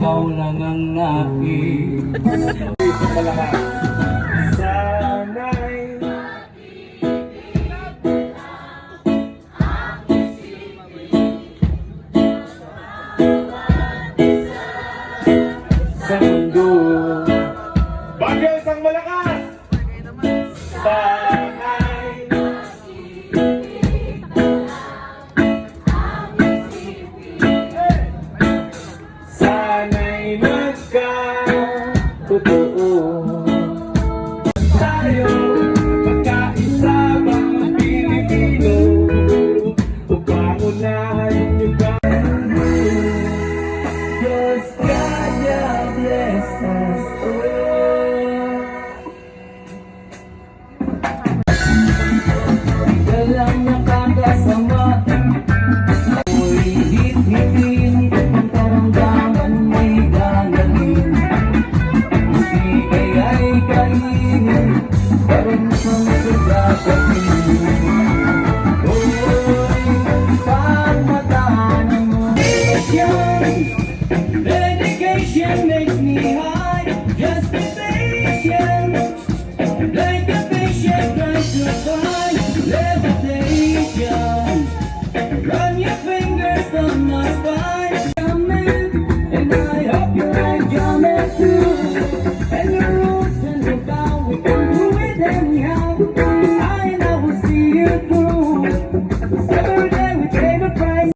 ikaw lang ang nais. Sa mundo Bagay isang malakas! Sana'y sana'y magkatotoo tayo, magkaisa mga Pilipino, upang unahin yung Diyos kaya bless us all. Walang nakakasama, ako'y hit-hitin, ang karamdaman may gagawin. Hindi kaya'y kainin, parang siyang sugatakin. Oy, pagmataan mo. Dedication makes me high, just be patient. Like a patient trying to find levitation. Run your fingers down my spine. Jamming, and I hope you like jamming too. And the rules and the bow, we can do it anyhow. I will see you through. Every day we pay the price.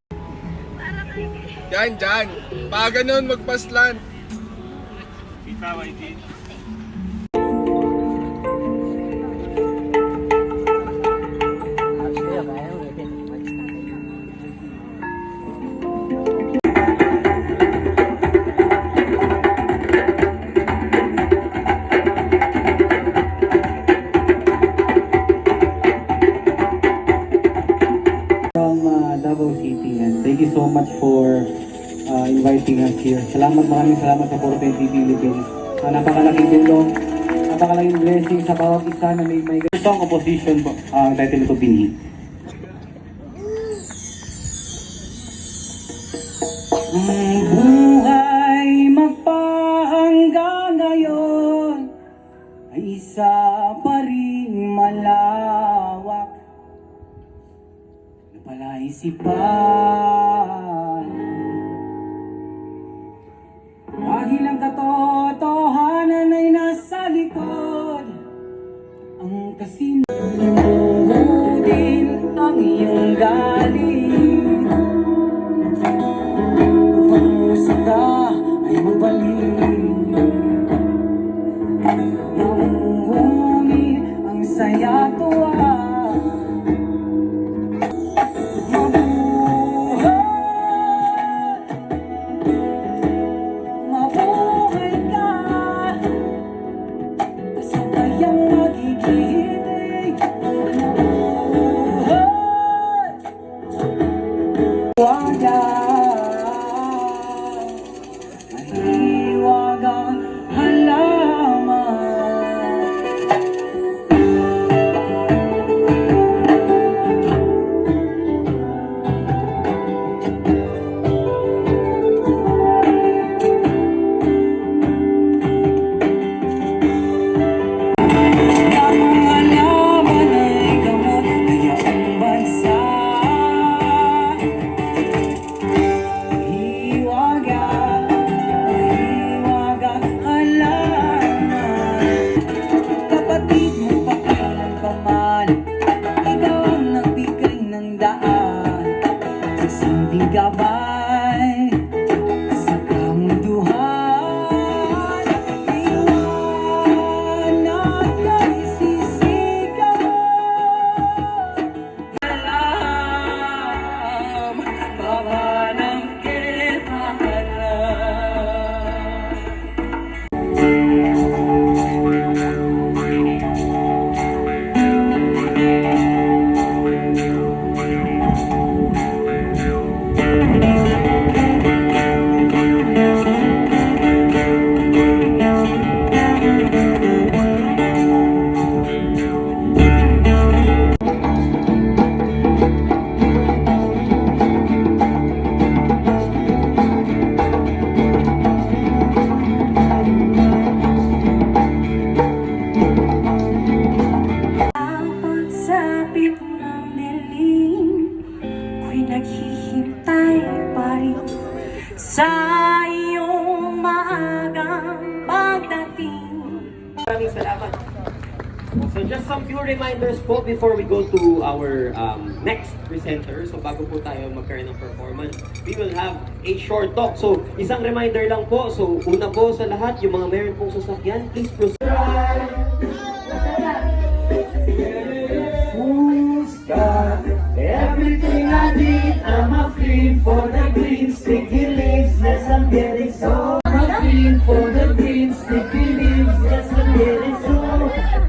Dyan. Pag ganun, magpaslan. Kita, YG. From Davao City, and thank you so much for inviting us here. Maraming salamat sa Forte Philippines. Napakalaking tulong, napakalaking blessing sa bawat isa na may song composition po. Ang title nito, Binhi. Ang buhay magpahanggang ngayon ay isa pa rin malawak na palaisipan. Dahil ang katotohanan ay nasa likod, ang kasinuhin ang iyong galing. Upang musika ay mabaling, naunguni ang saya tuwa. few reminders po before we go to our next presenter. So bago po tayo magkaroon ng performance, we will have a short talk. So isang reminder lang po. So una po sa lahat, yung mga meron pong sasakyan, please proceed. Who's got everything I need? I'm a fiend for the green sticky leaves. Yes, I'm getting so. I'm a fiend for the green sticky leaves. Yes, I'm getting so.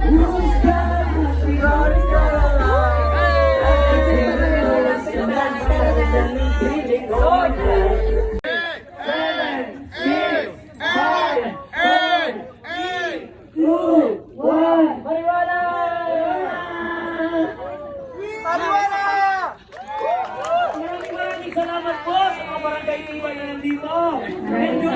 Who's got the orange color line? I'm feeling yours and that's better than me feeling alright. 7, 6, 5, 4, 3, 2, 1. Marijuana! Maraming salamat po sa mga barangay tibay na nandito. Medyo